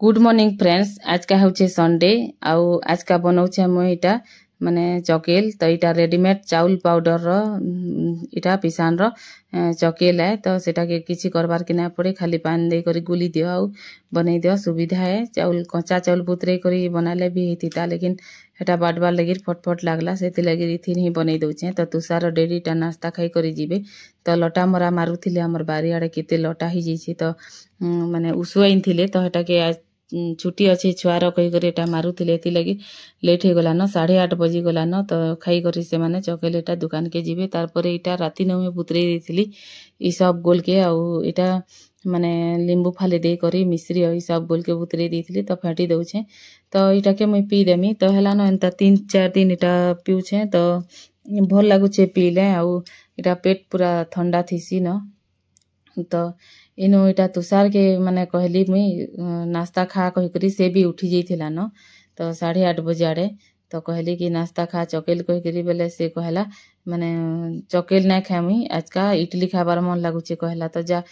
Good morning friends. आज का होचे संडे आउ आज का बनाऊे मुई इटा माने चकेल। तो इटा रेडीमेड चाउल पाउडर रो इटा पिसान रो चकेल है। तो सेटा के किसी करबार के ना पड़े, खाली पानी दे करी गुली दियो आउ बनै दियो, सुविधा है। चाउल कच्चा चाउल बुतरे करी बनाले भी हेतिता, लेकिन हेटा बाटबार लगी फटफट लागला से लगी इथिन ही बनै दउछे। तो तुषार डेडी टा नाश्ता खाई करी जीवे। तो लटा मरा मारुथिले हमर बारी आड़े केते लटा ही जाइछे। तो माने उसुआइन थिले, तो हेटा के आज छुट्टी अच्छे छुआर कही कर एटा मारुथिले, एथि लगी लेट हो गलान, 8:30 बजी गलान। तो खाई करी से माने चकेल एटा दुकान के जीवे। तारपरे इटा राती नमे बुतरे देथिली ई सब गोल के, आउ इटा माने लिंबू फाले दे करी मिश्री ई सब गोल के बुतरे देथिली। तो फाटी दउछे। तो इटा के मुई पी देमी। तो हेलान एंता 3-4 दिन इटा पिउछे। तो भल लागुछे पीले, आउ इटा पेट पूरा ठंडा थिसी न। तो इनो इटा तुषार के माने कहली मुई नाश्ता खा कही करी, से भी उठी जाइथिला न। तो 8:30 बजे आड़े तो कहली कि नाश्ता खा चकेल कही करी, बेले से कहला माने चकेल ना खाए मुई आज का इडली खाबार मन लागुछे कहला। तो जा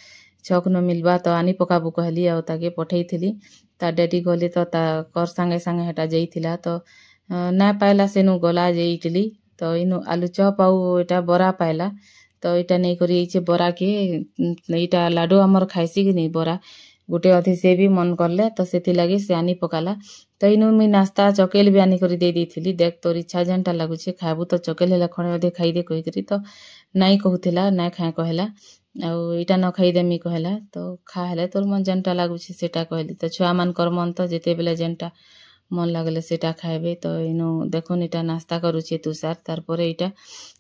छक न मिलबा तो आनी पकाबू कहली, आउ ताके पठेइथिली। ता डैडी गले तो ता कर संगे संगे हेटा जाइथिला। तो ना पाइला सेनु गला जे इडली। तो इनु आलू चप आउ एटा बरा पाइला। तो इटा नहीं करी इचे बरा के इटा लाडू हमर खाइसी कि नहीं बरा गुटे अधे से भी मन करले, तो सेति लगी से आनी पकाला। तो इनु मी नाश्ता चकेल भी आनी करी दे देथिली। देख तोर इच्छा जेनटा लागुछे खाबू तो चकेल हेला खणे अधे खाई दे कही करी। तो नाई कहूथिला, ना खाए कहला, आउ इटा न खाई देमी कहला। तो खा हेले तोर मन जेनटा लागुछे सेटा कहली। तो छुआ मान कर मन तो जेते बेले जेनटा मन लागले सेटा खाइबे। तो इनु देखुन इटा नाश्ता करूछे तुषार। तारपरे इटा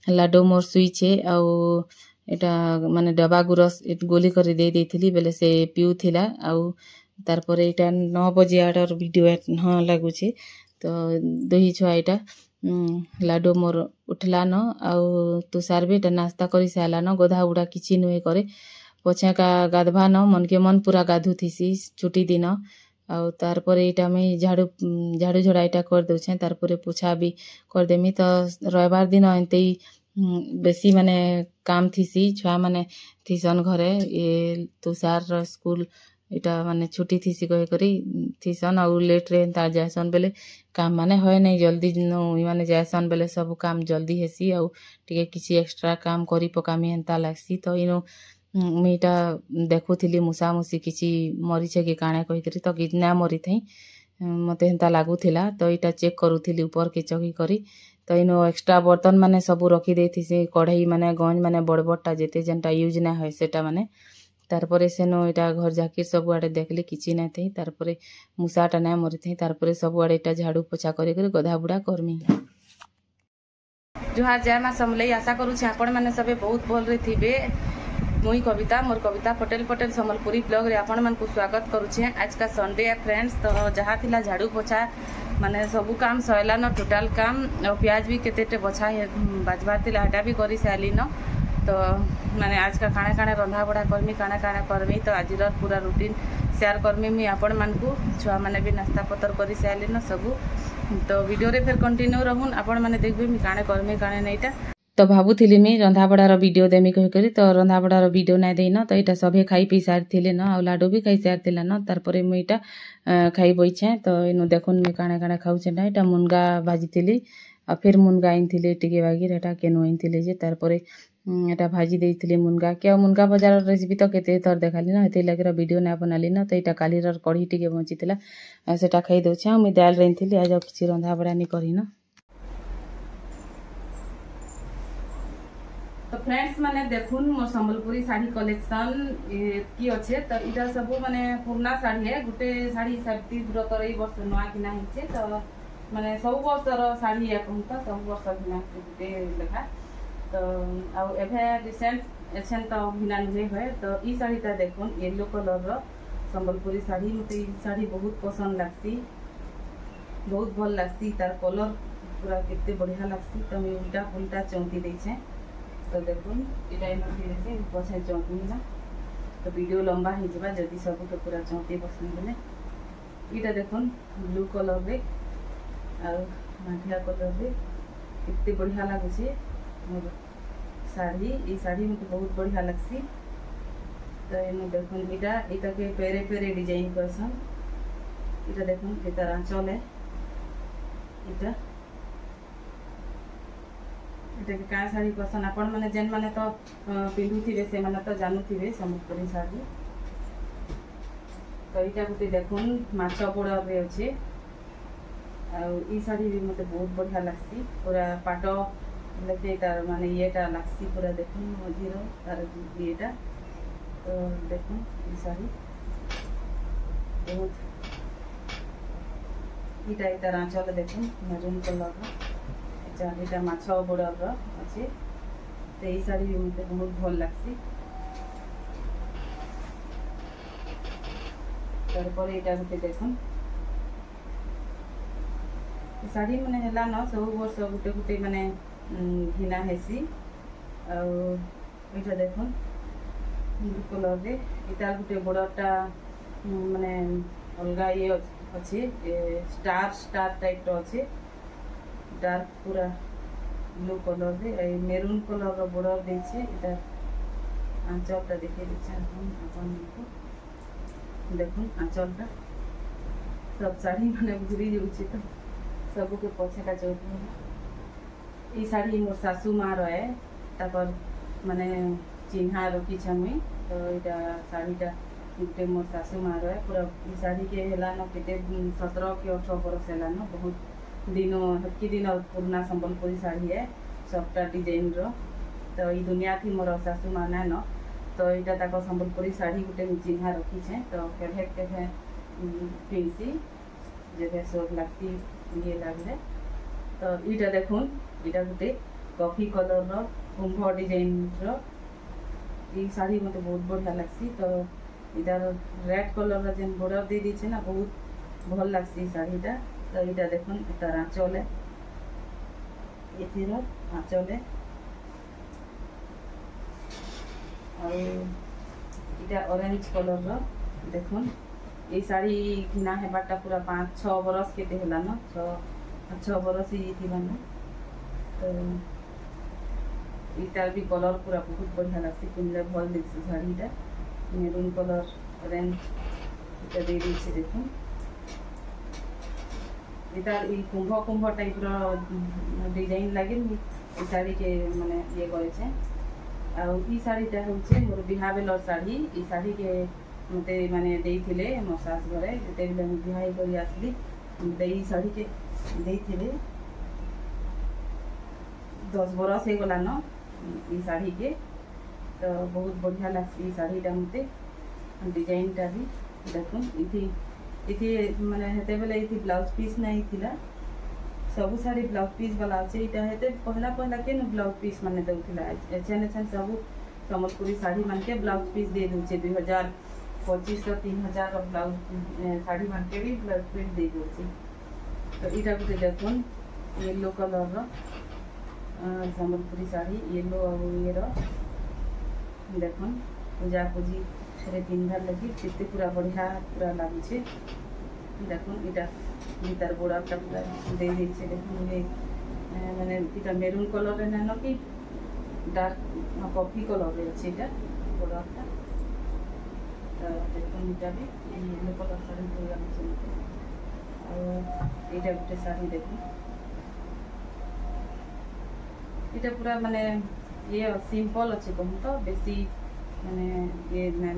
लाडू मोर सुईछे, आउ इटा माने डबा गुरस गोली करी दे देथिली, बेले से पिउथिला। आउ तारपरे इटा 9 बजे आडर वीडियो हाँ लागुछे। तो दुही छुआ इटा लाडू मोर उठला न, आउ तुषार भी इटा नाश्ता करी साला न। गोधा उड़ा किछि नुहे करे पछे का गाधवा न, मन के मन पूरा गाधु थिसी छुट्टी दिन। आउ तारपरे इटा में झाड़ू झड़ा इटा कर दउछे। तारपरे पोछा भी कर देमी। तो रविवार दिन एंते बेसी माने काम थिसी, छुआ माने थिसन घरे। ये तुषार स्कूल इटा माने छुट्टी थिसी कहे करी थिसन, आउ लेट रे एंता जायसन बेले काम माने होय नहीं जल्दी नो माने जायसन बेले सब काम जल्दी हेसी, आउ टिके किछि एक्स्ट्रा काम करी पकामी एंता लागसी। तो इनो मीटा देखुथिली मुसा मुसी किछि मरीछे कि काणे कही करी। तो कितना मरी थई मते हेंता लागुथिला। तो इटा चेक करूथिली ऊपर के चकी करी। तो इनो एक्स्ट्रा बर्तन माने सब रखी देथिसे, कढ़ई माने गंज माने बड़बड़टा जेते जेनटा यूज ना होय सेटा माने। तारपरे सेनो इटा घर जाकिर सब आड़े देखली किछि ना थई। तारपरे मुसाटा ना मरी थई। तारपरे सब आड़े इटा झाड़ू पोछा करी करी गधा बुड़ा करमी। जुहार जय मां समलई। आशा करू छे आपण माने सबे बहुत भल रे थिबे। मुई कविता, मोर कविता पटेल सम्बलपुरी ब्लॉग रे आपण मन को स्वागत करूछे। आज का संडे है फ्रेंड्स। तो जहाँ थिला झाड़ू पोछा माने सबू काम सैला न, टोटाल काम। और प्याज भी केतेटे बछा बाजबार थिला हटा भी करी साली न। तो माने आज का काणे काणे रंधा बड़ा करमी, काणे काणे करमी। तो आज पूरा रूटीन शेयर करमी मुई आपण मन को। छुआ माने भी नाश्ता पतर करी साली न सबू। तो वीडियो रे फिर कंटिन्यू रहून, आपण माने देखबे मी काणे करमी काणे नैटा। तो भाबुथिली मी रंधाबड़ार वीडियो देमी कही करी। तो रंधाबड़ार वीडियो ना देई न। तो इटा सभे खाई पी सारिथिले न, आउ लाडू भी खाई सारिथिला न। तारपरे मुई इटा खाई बइछे। तो इनु देखुन मी काणे काणे खाउछे ना। इटा मुनगा भाजिथिली, आ फिर मुनगा आइनथिले टिके बागिर एटा केनु आइनथिले जे। तारपरे एटा भाजी देइथिले मुनगा के। मुनगा भजार रेसिपी तो केते थर देखाली न, हेते लगे वीडियो ना बनाली न। तो इटा कालीर कढ़ी टिके बंचिथिला, सेटा खाई दउछे। आ मी दाल राइनथिली, आज किछि रंधाबड़ा नि करी न। तो फ्रेंड्स माने देखुन मोर संबलपुरी साड़ी कलेक्शन की अच्छे। तो इटा सब माने पुराना साड़ी है। गुटे साड़ी सावित्री व्रत रही वर्ष नुआ किना हिचे। तो माने सब वर्षर साड़ी या कहूँ तो सब वर्ष किना गुटे लेखा। तो आउ एभे रिसेंट एछन तो बिना नुहे होय। तो ई साड़ीटा देखुन येलो कलर रो संबलपुरी साड़ी। मते ई साड़ी बहुत पसंद लागसी, बहुत भल लागसी। तार कलर पूरा केते बढ़िया लागसी। तो मी उल्टा पुल्टा चौंकी देछे। तो देखुन इटा इनके से पछे चौंकी ना। तो वीडियो लंबा हो जाबा जदी सब के पूरा चौंकी पसंद बेले। इटा देखुन ब्लू कलर रे और माटिया कलर रे कितने बढ़िया लागुछे मोर साड़ी। ई साड़ी मते बहुत बढ़िया लागसी। तो एनु देखुन इटा के पेरे पेरे डिजाइन करसन। এটা দেখুন এটা আঁচলে এটা এটাকে क्या शाढ़ी पसंद आपण मैंने जेन मैंने तो पिंधुथिबे से माने तो जानुथिबे सम्बलपुरी शाढ़ी तो यहाँ गोटे देखुन माछ बॉर्डर रे अच्छे आई शाढ़ी भी मत बहुत बढ़िया लगसी पूरा पाट लगे तार माने येटा लगसी पूरा देखुन मझीर तार येटा तो देखुन ये शाढ़ी बहुत इटा तार आंचल देखुन मरून कलर यहाँ माछ बॉर्डर अच्छे तो ये शाढ़ी भी मत बहुत भल लगसी तारपर यहाँ गोटे देखुन शाढ़ी मैंने है न सब वर्ष गोटे गोटे माने घिना हेसी आईटा देखुन ब्लू कलर रे इतार गोटे बॉर्डरटा माने अलगा ये अच्छे स्टार स्टार टाइप रो अच्छे डार्क पूरा ब्लू कलर रे मेरून कलर रो बॉर्डर देछे इटा आंचलटा देखै दिछा अपन को देखुन आंचलटा सब शाढ़ी माने घूरी जाऊँगी तो सब के पछेटा चौथी ये शाढ़ी मोर सासू माँ रहे तापर माने चिन्हा रखी मुई तो यहाँ शाढ़ीटा गोटे मोर सासू माँ रहे पूरा ये शाढ़ी के हेलान केते 17 कि 18 बरस हेलान बहुत दिन हेतकी दिन पुराना संबलपुरी शाढ़ी है सबटा डिजाइन रो तो ये दुनिया थी मोर सासू माँ ना न तो यहाँ तक संबलपुरी शाढ़ी गोटे चिन्हा रखी है तो केभे केभे पिंसी जब शोक लगती ये लगे तो यहाँ देखुन यहाँ गोटे कॉफी कलर रो कुंभ डिजाइन रो ये शाढ़ी मत बहुत बढ़िया लगसी तो इधर रेड कलर जेन बॉर्डर दे दीछे ना बहुत भल लगसी शाढ़ीटा तो यहाँ देखुन तार आंचल है ये आंचल है और ऑरेंज कलर रो देखुन ये शाढ़ी घिना हेबाटा पूरा 5-6 बरस केते होला न 6 बरस ही थी माने तो इटार भी कलर पूरा बहुत बढ़िया लगसी पिनले भल दिखसी शाढ़ीटा मेरून कलर ऑरेंज इटा दे दीछे देखुन इटार ई कुंभ कुंभ टाइप रो डिजाइन लागे ई शाढ़ी के माने ये करे छे आ ई शाढ़ीटा होचे मोर बिहा बेलर शाढ़ी ई शाढ़ी के मते माने देइथिले मो सास घरे जते बिले मु बिहा करी आसली देई शाढ़ी के देइथिले 10 बरस हो गला न ई शाढ़ी के तो बहुत बढ़िया लगसी शाढ़ीटा मते डिजाइनटा भी देखुन इथि माने हेते बेले इथि ब्लाउज पीस नहीं थिला सब शाढ़ी ब्लाउज पीस वाला अच्छे इटा हेते पहला के न ब्लाउज पीस माने दउथिला एछन सब संबलपुरी शाढ़ी मान के ब्लाउज पीस दे दूचे 2025-3000 ब्लाउज शाढ़ी मान के भी ब्लाउज पीस दे दूचे तो इटा गोटे देखुन येलो कलर रो संबलपुरी शाढ़ी येलो और ये रो देखुन पूजा पूजी रे पिंधार लगी केते पूरा बढ़िया पूरा लागुचे देखुन इटा भीतर बॉर्डरटा पूरा दे दीछे देखुन ये माने इटा मेरून कलर रे न कि डार्क कॉफी कलर रे अछि इटा बॉर्डरटा तो देखुन इटा भी येलो कलर शाढ़ी पूरा लागुचे और इटा गोटे शाढ़ी देखुन इटा पूरा माने ये सिंपल अच्छे कहूँ तो बेसी माने ये ना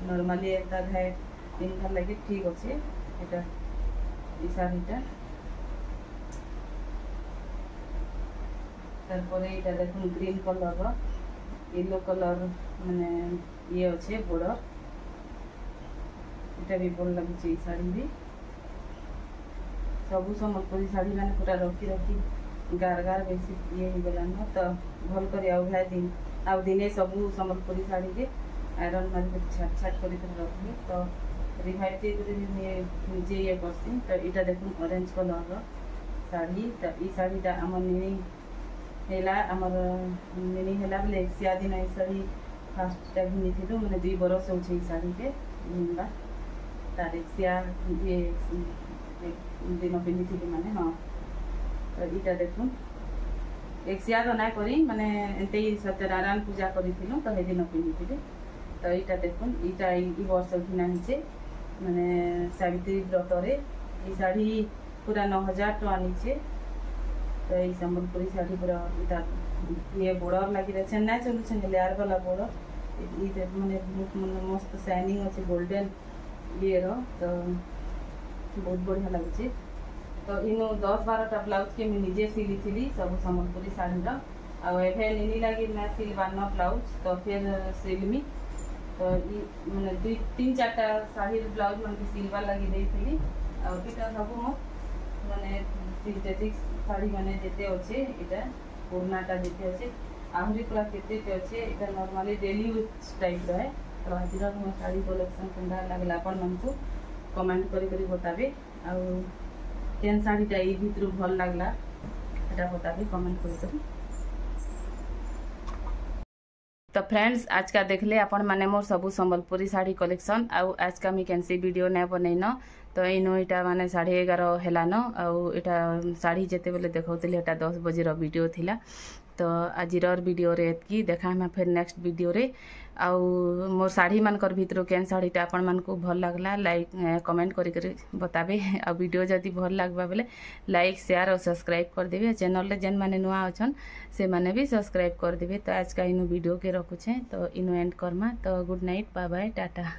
नॉर्मली एक है पिंधार लगे ठीक अच्छे इटा ई शाढ़ीटा तारपरे इटा देखुन ग्रीन कलर रो येलो कलर माने ये अच्छे बॉर्डर इटा भी भल लगुचे ई शाढ़ी भी सबू संबलपुरी शाढ़ी माने पूरा रखी रखी गार गार बेसी ये हो गला न तो भल कर दिन आ दिने सबू संबलपुरी शाढ़ी के आयरन मार छाट छाट कर रखी तो रिवाइव निजे ये करसी तो यहाँ देखुन ऑरेंज कलर रो शाढ़ी तो ई शाढ़ीटा आम निनी हेला आमर निनी हेला बेले एक्सिया दिन ई शाढ़ी फास्टा घिनी मैंने 2 बरस हो शाढ़ी के घिनवा तार एक्सिया ये दिन पिंधि थी माने हाँ तो यहाँ देखुन एक्सिया तो ना करी माने एंते सत्यनारायण पूजा करी तो हे दिन पिंधि तो यहाँ देखुन यहाँ ई वर्ष घिना हे माने सावित्री व्रतरे ये शाढ़ी पूरा 9000 टका नीचे तो ये संबलपुरी शाढ़ी पूरा ये बॉर्डर लगी रहे ना चलुचे लेयर वाला बॉर्डर ये माने मस्त शाइनिंग अच्छे गोल्डन ये तो बहुत बढ़िया लगे। तो इनु 10-12टा ब्लाउज के निजे सिली थी सब संबलपुरी शाढ़ी आवे निनी लगी ना सिलवाना ब्लाउज तो फिर सिलमी तो मैंने 2-3-4टा शाढ़ी ब्लाउज मन के सिलवा लगी देती सब मो माने सिंथेटिक शाढ़ी माने जेते अच्छे इटा पुरानाटा जेते अच्छे आहरी पूरा केते अच्छे इटा नॉर्मली डेली यूज टाइप रहे। तो आज मो शाढ़ी कलेक्शन केनता लगला अपन मन को कमेंट करी बताबे आ केन शाढ़ीटा ये भितर भल लगला एटा बताबे कमेंट करी। तो फ्रेंड्स आज का देखले आपण माने मोर सबू संबलपुरी शाढ़ी कलेक्शन आउ आज का मी कैंसी वीडियो नै बनैन तो इनो इटा माने 11:30 हेलान आउ इटा शाढ़ी जेते बेले देखौतली एटा 10 बजे रो वीडियो थिला। तो आज वीडियो रे एतकी देखा हम फिर नेक्स्ट वीडियो रे आउ मोर शाढ़ी मानकर भितर केन शाढ़ीटा आपण मान को भल लागला लाइक कमेंट करी बताबे आ वीडियो जदि भल लागबा बेले लाइक शेयर और सब्सक्राइब कर देबे चैनल रे जेन माने नुआ अछन से माने भी सब्सक्राइब कर देबे। तो आज का इनु वीडियो के रखुछे तो इनु एंड करमा तो good night bye bye Tata.